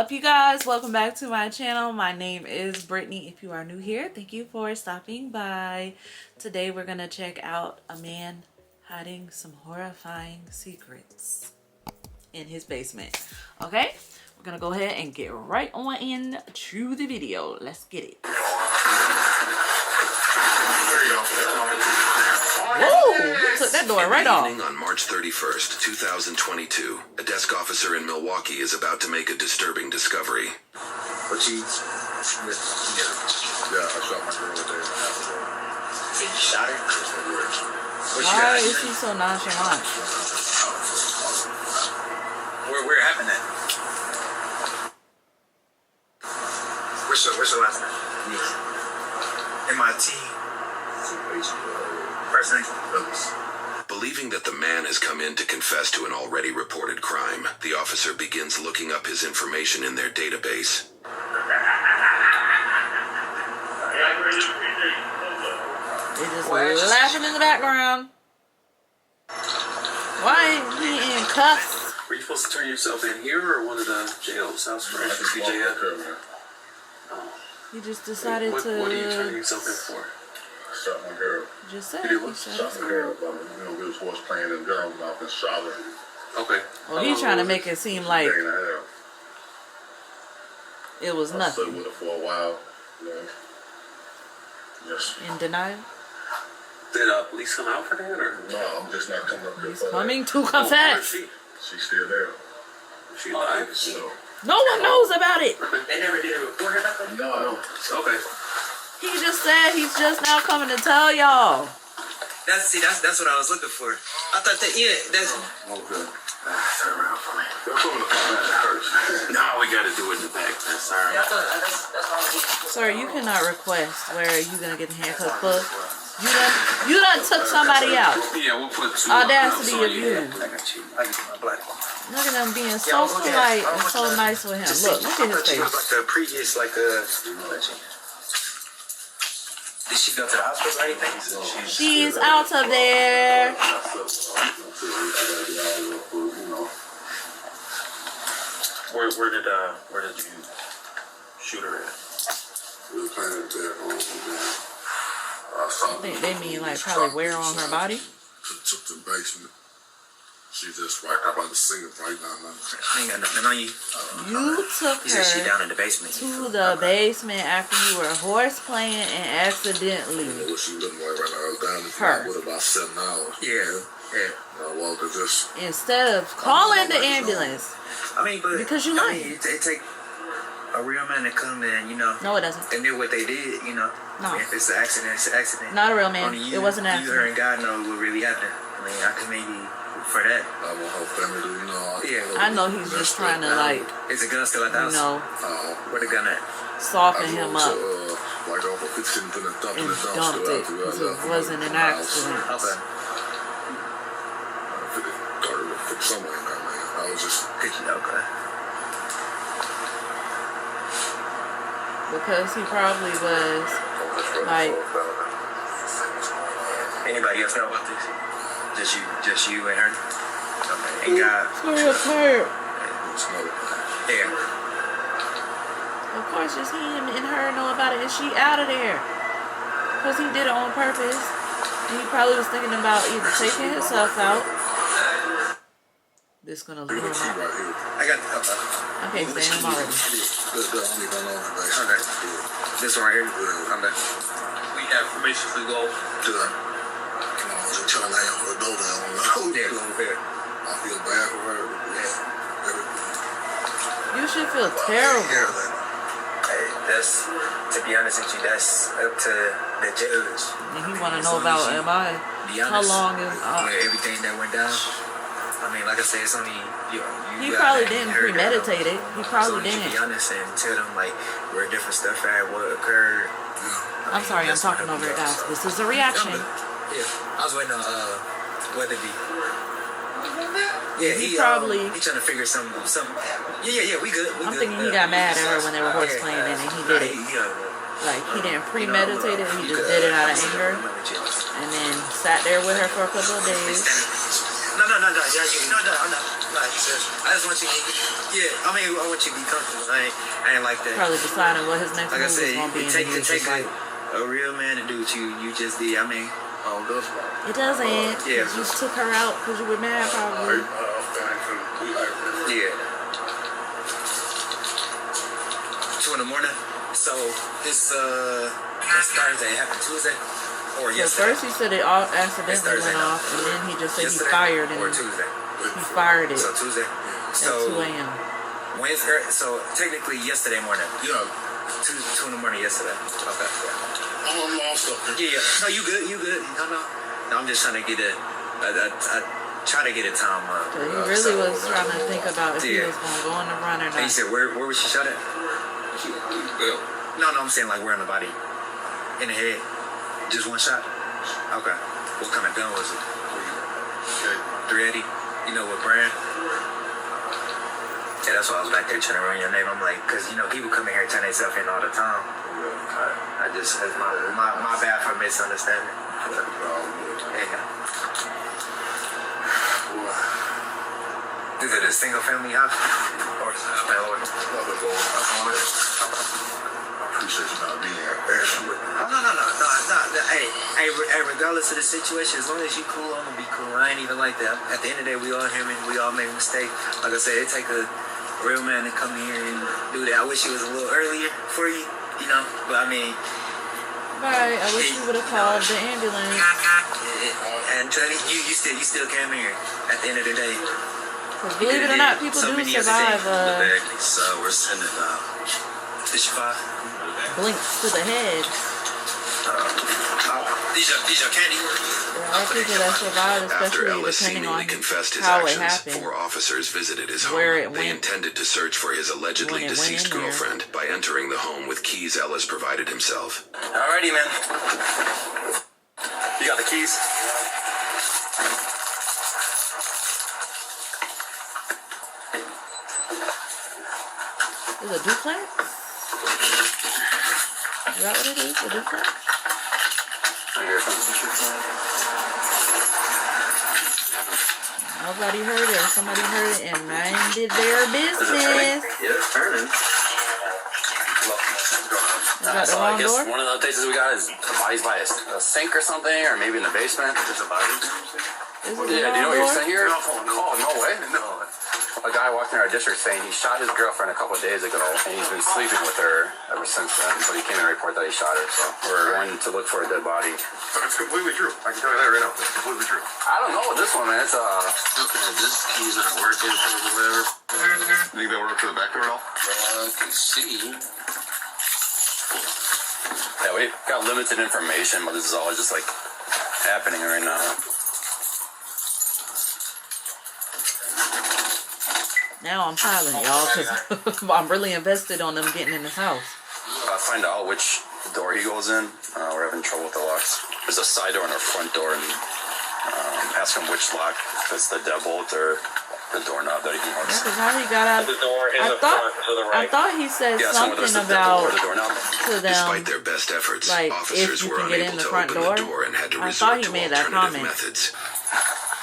up, you guys? Welcome back to my channel. My name is Brittany. If you are new here, thank you for stopping by. Today we're gonna check out a man hiding some horrifying secrets in his basement. Okay, we're gonna go ahead and get right on into the video. Let's get it. Whoa! Took that door right off. On March 31st, 2022, a desk officer in Milwaukee is about to make a disturbing discovery. But yeah, I shot my girl with that. You shot her? Why is he so nonchalant? Where happened that? What's your last name? MIT. First name? Believing that the man has come in to confess to an already reported crime, the officer begins looking up his information in their database. They're just laughing in the background. Why ain't he in cuffs? Were you supposed to turn yourself in here or one of the jails? South Fresh or CJF? He just decided to. What are you turning yourself in for? Shot my girl. Just said You did he what? shot Shot my girl. We was horse playing in girls off in Charlotte. Okay. Well, he's trying to make it seem like Day and a half. it was I slept nothing. with her for a while. Yes. In denial. Did police come out for that or? No, I'm just not coming up here He's for coming to Oh, where is confess. she? that. She's still there. Is she alive? So, No one knows about it. They never did a report or nothing? no. Okay. He just said he's just now coming to tell y'all. That's what I was looking for. I thought that that's Okay. Turn around for me. That's what the hurts. No, we gotta do it in the back. Sorry. that's all. Sir, you cannot request where you gonna get the handcuff club. You done took somebody out. Yeah, we'll put two Audacity of you. I got you. I get my black one. Look at them being so polite and so nice with him. Look at his face. Like the previous, did she go to the hospital or anything? She's out of there. Where did you shoot her at? We were playing at their home. I think they mean like probably where on her body. Took the basement. She just right up on the singer right now. I ain't got nothing on you. You took You said she her down in the basement. to the basement after you were horse playing and accidentally. What she looking like right now? I was down in Her. with about 7 hours. Yeah. I walked her just. Instead of calling the ambulance. I mean, but Because you lying. it take a real man to come in, No, it doesn't. They knew what they did, No. If it's an accident, it's an accident. Not a real man. Only you, It wasn't an You her accident. and God know what really happened. I mean, I could maybe for that. I want her family to know. Yeah. I know he's just trying to like, Is the gun still at the house? Where the gun at? soften him up Like over 15 to the dump and dumped it because it wasn't an accident. Okay. Somewhere in there, man. I was just. Okay. Because he probably was like, Anybody else know about this? Just you and her? Okay. And God. so tired. Yeah. Of course, just him and her know about it, and she out of there. Because he did it on purpose. And he probably was thinking about either taking himself out. This gonna leave him out. I got I can't stand him already. Okay. This one right here? I'm done. We have permission to go. I feel bad for her. You should feel terrible. Hey, that's, to be honest with you, that's up to the judge. And he want to know about MI. Be How honest. long is Everything that went down. I mean, like I said, it's only you. He got probably that didn't inherit that, premeditate it. He probably so you didn't. be honest and tell them like where different stuff at, what occurred. I'm sorry, I'm talking over it, guys. This is a reaction. Yeah, I was waiting on Weatherby. Yeah, He probably. He trying to figure some. Yeah, we good. I'm thinking he got mad at her when they were horse playing and he did it. Like, he didn't premeditate it, he just did it out of anger. And then sat there with her for a couple of days. No, I'm not. Like, I just want you to, I mean, I want you to be comfortable. I ain't like that. Probably deciding what his next Like I move said, is gonna be. it take a real man to do what you just did. I mean, I don't know. It doesn't. Yeah. You just took her out because you were mad, probably. Yeah. 2 in the morning. So this Thursday happened Tuesday or So yesterday. first he said it all accidentally Thursday, went no. off, and then he just said Yesterday he fired or and Tuesday. he fired it So Tuesday. at So 2 a.m. Wednesday. So technically yesterday morning. Yeah. 2 in the morning yesterday. Okay. I'm lost up there. Yeah. No, you good. You good. No. I'm just trying to get a. I try to get a time up. So he really was trying to think about if he Yeah. was gonna go on the run or And you not. said where was she shot at? Well, No, I'm saying like where in the body? In the head? Just one shot? Okay. What kind of gun was it? okay. 380? You know what brand? Yeah, that's why I was back there trying to run your name. I'm like, because people come in here and turn themselves in all the time. I just, that's my bad for misunderstanding. Yeah. Is it a single family house? Or Nothing going on. I appreciate you not being here. No. Hey, regardless of the situation, as long as you cool, I'm gonna be cool. I ain't even like that. At the end of the day, we all human. We all make mistakes. Like I said, it take a real man to come here and do that. I wish it was a little earlier for you, But I mean, Right, I wish you would have called the ambulance. and Tony, you still came here. At the end of the day, 'Cause believe it or not, people do survive so we're sending Did you find? blinks to the head. These are candy. There are people that survive, After especially Ellis depending seemingly on confessed his how it actions, happened. 4 officers visited his home. Where it They went. intended to search for his allegedly When it went deceased in there. girlfriend by entering the home with keys Ellis provided himself. Alrighty, man. You got the keys? Is it a duplex? Is that what it is? A duplex? Nobody heard it. Somebody heard it and minded their business. Yeah, it's turning. Is that the So I wrong guess door? one of the updates we got is the body's by a sink or something, or maybe in the basement. There's a body. Is it the Yeah, do you know wrong what you're door? saying here? Oh, no way. No. A guy walked in our district saying he shot his girlfriend a couple of days ago, and he's been sleeping with her ever since then. But he came in to report that he shot her, so we're going to look for a dead body. It's completely true. I can tell you that right now. It's completely true. I don't know with this one, man. It's Okay, this key's not working for whatever. You think that worked for the back door at all? I can see. yeah, we got limited information, but this is all just like happening right now. Now I'm piling y'all because I'm really invested on them getting in this house. Find out which door he goes in. We're having trouble with the locks. There's a side door and a front door, and ask him which lock, if it's the deadbolt or the doorknob that he can hold. Because how he got out. The door in I the thought, front to the I right. thought he said Yeah, so whether it's something the deadbolt or about the doorknob. to them. Despite their best efforts, like, if officers you were can get in unable the to front open door. the door and had to I thought resort he to made that alternative comment. methods.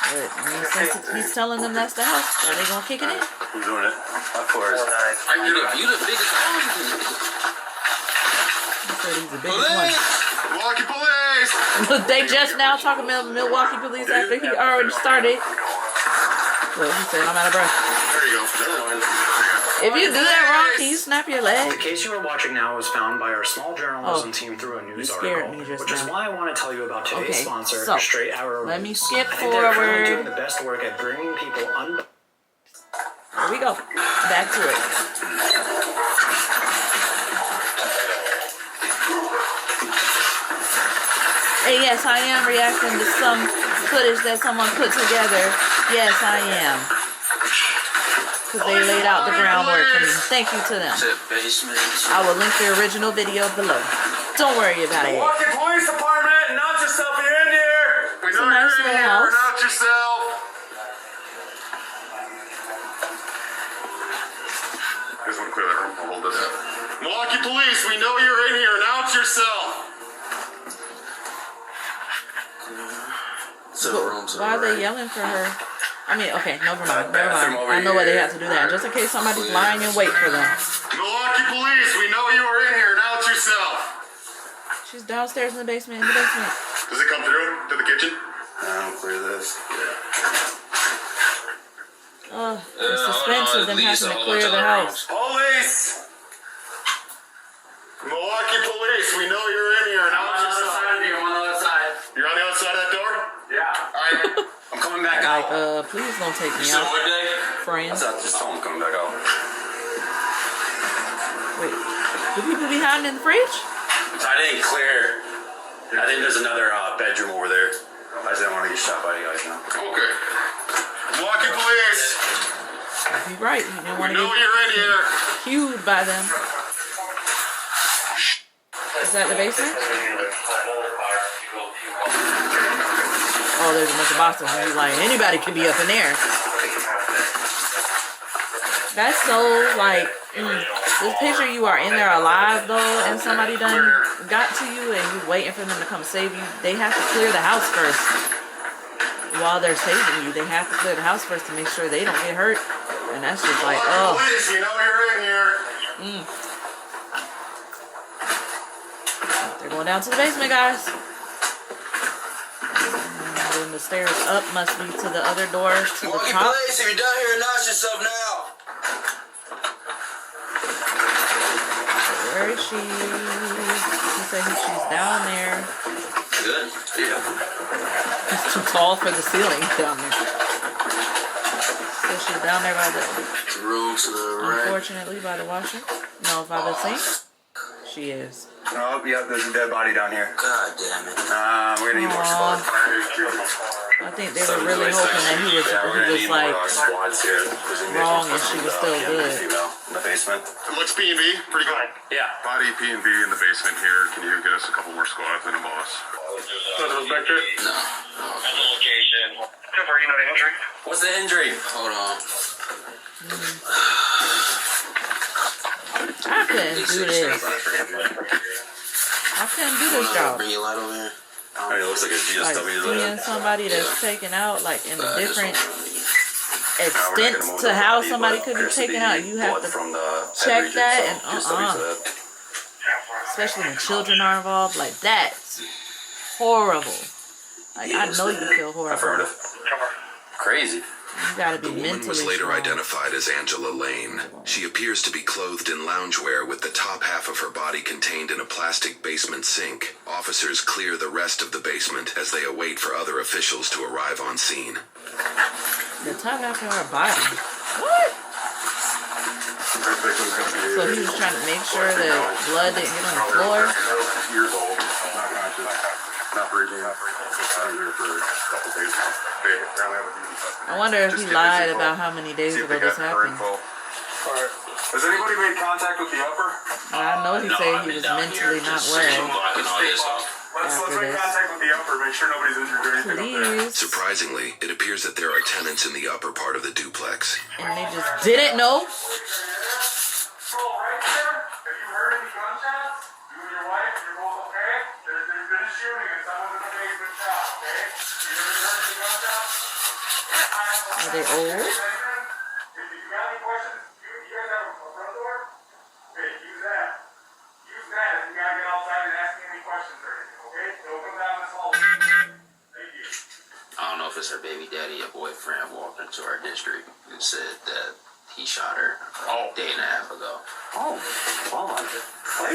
But since he's telling them that's the house, are they gonna kick it in? Who's doing it? Of course. You the biggest one. He said he's the biggest one. Milwaukee police! They just now talking about Milwaukee police after he already started. Well, he said, I'm out of breath. There you go. Never mind. If you do that wrong, can you snap your The leg? case you are watching now was found by our small journalism Oh, team through a news you scared article, me just which is now. why I want to tell you about today's Okay, sponsor, so, Straight Arrow let me News. skip I think they're currently doing forward. the best work at bringing people Here we go. Back to it. And yes, I am reacting to some footage that someone put together. Yes, I am. Because they laid out the groundwork for me. Thank you to them. The basement. I will link the original video below. Don't worry about it. Milwaukee Police Department, not yourself, you're in here! We It's a know nice you're in little here, house. not yourself! I just want to clear that room. I'll hold this. Milwaukee Police, we know you're in here, announce yourself! So the room to the Why are they right. yelling for her? I mean, okay, never mind. bathroom over I know why they here. have to do that. Just in case somebody's lying in wait for them. Milwaukee Police, we know you are in here. Announce yourself. She's downstairs in the basement. Does it come through to the kitchen? I'll clear this. The suspense of them having to clear the house. Police! Milwaukee Police, we know you're in here. Announce yourself. I'm on the other side. You're on the other side of that door? Yeah. Alright. I'm coming back Like, out. please don't take me So out, what day? friends. Just tell him I'm coming back out. Wait, do people be hiding in the fridge? I didn't clear. I think there's another bedroom over there. I just didn't want to get shot by you guys now. Okay. Milwaukee Police, You're right. You didn't we want to know get you're in here. cued by them. Is that the basement? Oh, there's a bunch of boxes. And he's like, anybody can be up in there. That's so like, this picture you are in there alive though, and somebody done got to you and you waiting for them to come save you. They have to clear the house first. While they're saving you, they have to clear the house first to make sure they don't get hurt. And that's just like, oh. Police, we know you're in here. They're going down to the basement, guys. And then the stairs up must be to the other door to the Milwaukee top. Police, if you're down here, announce yourself now. Where is she? She said she's down there. Good. Yeah. It's too tall for the ceiling down there. So she's down there by the, Room to the right. unfortunately, by the washer. No, by the sink. She is. Oh, yeah, there's a dead body down here. God damn it. We're gonna need more Aw. squad. I think they were really hoping that he was like squads here. There's a wrong and she was still good. Female in the basement. It looks P&B, pretty good. Yeah. Body P&B in the basement here. Can you get us a couple more squads and a boss? Nothing back there? No. What's the injury? Hold on. I couldn't do this. I couldn't do this job. Bring your light over here. I mean, it looks like a Like GSW. seeing somebody that's taken out like in a different We're not gonna extent move to the how body, somebody but could be appears to taken out. You have blood to from the check head region, that so and GSW to that. especially when children are involved. Like that's horrible. Like I know you feel horrible. Affirmative. Crazy. You gotta be The woman mentally was later strong. identified as Angela Lane. She appears to be clothed in loungewear with the top half of her body contained in a plastic basement sink. Officers clear the rest of the basement as they await for other officials to arrive on scene. The top half of her body. What? So he was trying to make sure that blood didn't get on the floor. Years old, not conscious, not breathing. Out here for a couple days now. They apparently have a beauty suspect. I wonder if he lied about how many days See if ago they this got her happened. info. Alright. Has anybody made contact with the upper? I know he said he was mentally not well Blocking all this off. Let's after make this. contact with the upper, make sure nobody's injured or anything up there. Please. Surprisingly, it appears that there are tenants in the upper part of the duplex. And they just didn't know. Oh, right there? Have you heard any gunshots? You and your wife, you're both okay? There's been a shooting and someone's in the basement shot, okay? You ever heard any gunshots? Are they old? If you got any questions, you guys have a front door? Okay, use that. Use that if you gotta get outside and ask me any questions or anything, okay? Don't come down this hall. Thank you. I don't know if it's her baby daddy or boyfriend walked into our district and said that he shot her a day and a half ago. Oh, well, I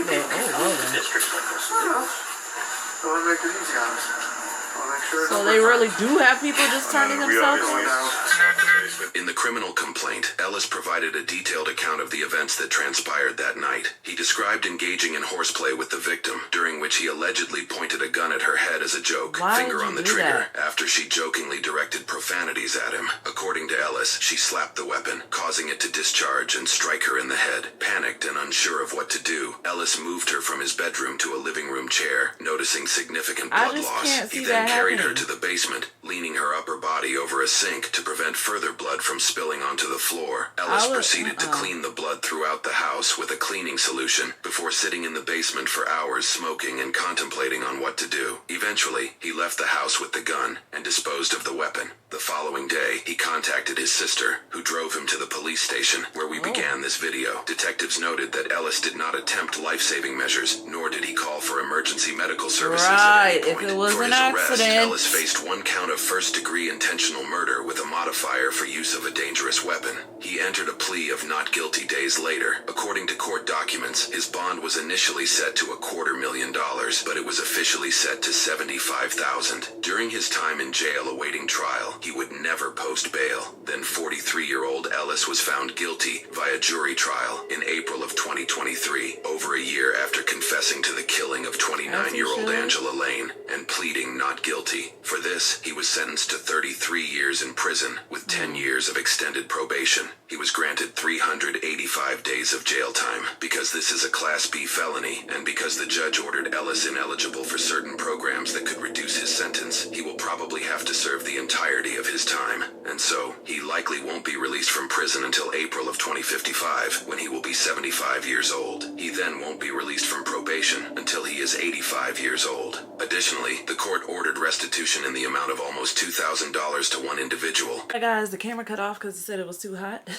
They old. district like this. I wanna make it easy on us. I wanna make sure. So they really do have people just turning themselves in? In the criminal complaint, Ellis provided a detailed account of the events that transpired that night. He described engaging in horseplay with the victim, during which he allegedly pointed a gun at her head as a joke, Why finger would on you the do trigger, that? after she jokingly directed profanities at him. According to Ellis, she slapped the weapon, causing it to discharge and strike her in the head. Panicked and unsure of what to do, Ellis moved her from his bedroom to a living room chair, noticing significant I blood just loss. can't He see then that carried her happening. to the basement, leaning her upper body over a sink to prevent further blood from spilling onto the floor. Ellis proceeded to clean the blood throughout the house with a cleaning solution before sitting in the basement for hours smoking and contemplating on what to do. Eventually, he left the house with the gun and disposed of the weapon. The following day, he contacted his sister, who drove him to the police station where we began this video. Detectives noted that Ellis did not attempt life-saving measures, nor did he call for emergency medical services at any point. If it was For an his arrest, accident. Ellis faced 1 count of first-degree intentional murder with a modifier for use of a dangerous weapon. He entered a plea of not guilty days later. According to court documents, his bond was initially set to $250,000, but it was officially set to $75,000. During his time in jail awaiting trial, he would never post bail. Then 43-year-old Ellis was found guilty via jury trial in April of 2023, over a year after confessing to the killing of 29-year-old Angela Lane and pleading not guilty. For this, he was sentenced to 33 years in prison with 10 years of extended probation. He was granted 385 days of jail time because this is a Class B felony, and because the judge ordered Ellis ineligible for certain programs that could reduce his sentence. He will probably have to serve the entirety of his time, and so he likely won't be released from prison until April of 2055, when he will be 75 years old. He then won't be released from probation until he is 85 years old. Additionally, the court ordered restitution in the amount of almost $2,000 to one individual. Hi guys, the camera cut off because it said it was too hot.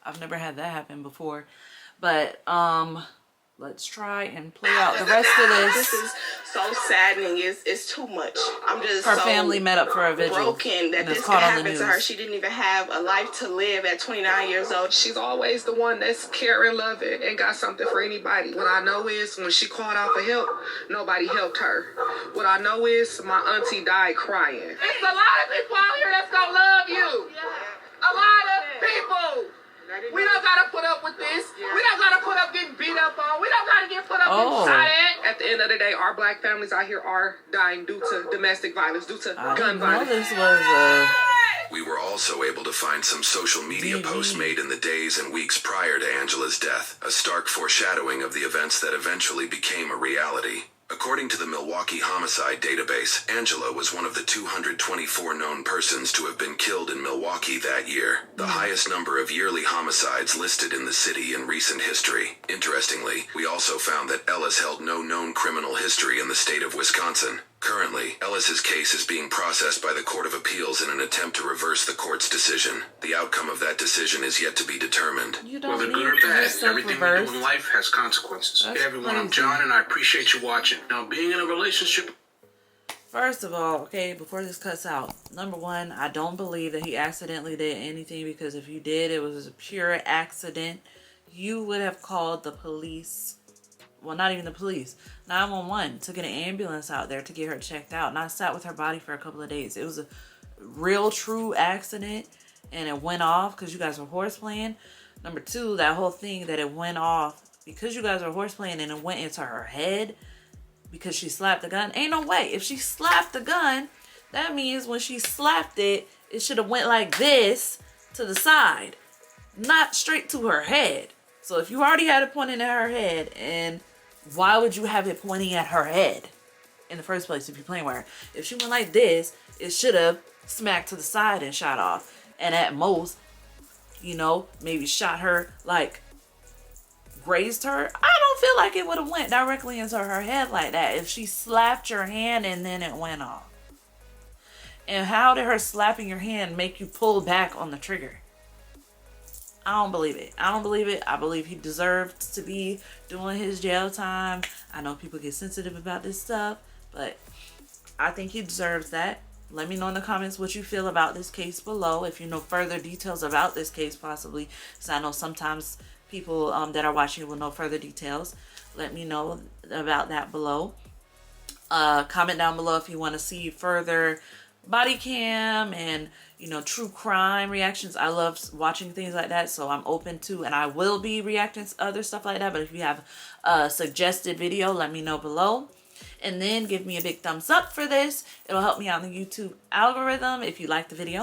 I've never had that happen before. But let's try and play out the rest of This this. is so saddening. It's too much. I'm just Her so family met up for a vigil. broken that and it's this caught could on the happen to her. news. She didn't even have a life to live at 29 years old. She's always the one that's caring, loving, and got something for anybody. What I know is when she called out for help, nobody helped her. What I know is my auntie died crying. It's a lot of people out here that's gonna love you. A lot of people. We don't gotta put up with this. We don't gotta put up getting beat up on. We don't gotta get put up getting shot at. At the end of the day, our black families out here are dying due to domestic violence, due to I gun didn't know violence. this was We were also able to find some social media posts made in the days and weeks prior to Angela's death, a stark foreshadowing of the events that eventually became a reality. According to the Milwaukee Homicide Database, Angela was one of the 224 known persons to have been killed in Milwaukee that year, the highest number of yearly homicides listed in the city in recent history. Interestingly, we also found that Ellis held no known criminal history in the state of Wisconsin. Currently, Ellis's case is being processed by the Court of Appeals in an attempt to reverse the court's decision. The outcome of that decision is yet to be determined. You don't Whether need good or to bad, get stuff everything we reversed. do in life has consequences. That's Hey everyone, I'm crazy. John and I appreciate you watching. Now, being in a relationship... First of all, okay, before this cuts out, number one, I don't believe that he accidentally did anything, because if you did, it was a pure accident. You would have called the police. Well, not even the police. 911 to get an ambulance out there to get her checked out. Not sat with her body for a couple of days. It was a real, true accident, and it went off because you guys were horseplaying. Number two, that whole thing that it went off because you guys were horseplaying and it went into her head because she slapped the gun. Ain't no way. If she slapped the gun, that means when she slapped it, it should have went like this to the side, not straight to her head. So if you already had it pointing at her head, and why would you have it pointing at her head in the first place if you're playing with her? If she went like this, it should have smacked to the side and shot off. And at most, you know, maybe shot her, like grazed her. I don't feel like it would have went directly into her head like that if she slapped your hand and then it went off. And how did her slapping your hand make you pull back on the trigger? I don't believe it. I don't believe it. I believe he deserved to be doing his jail time. I know people get sensitive about this stuff, but I think he deserves that. Let me know in the comments what you feel about this case below. If you know further details about this case, possibly, because I know sometimes people that are watching will know further details. Let me know about that below. Comment down below if you want to see further body cam and, you know, true crime reactions. I love watching things like that, so I'm open to, and I will be reacting to other stuff like that. But if you have a suggested video, let me know below. And then give me a big thumbs up for this. It'll help me out in the YouTube algorithm if you like the video.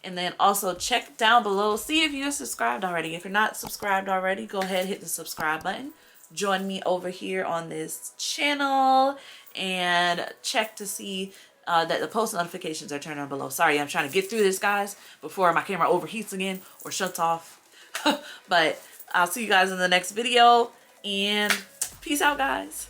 And then also check down below, see if you're subscribed already. If you're not subscribed already, go ahead, hit the subscribe button. Join me over here on this channel and check to see that the post notifications are turned on below. Sorry, I'm trying to get through this, guys, before my camera overheats again or shuts off. But I'll see you guys in the next video, and peace out, guys.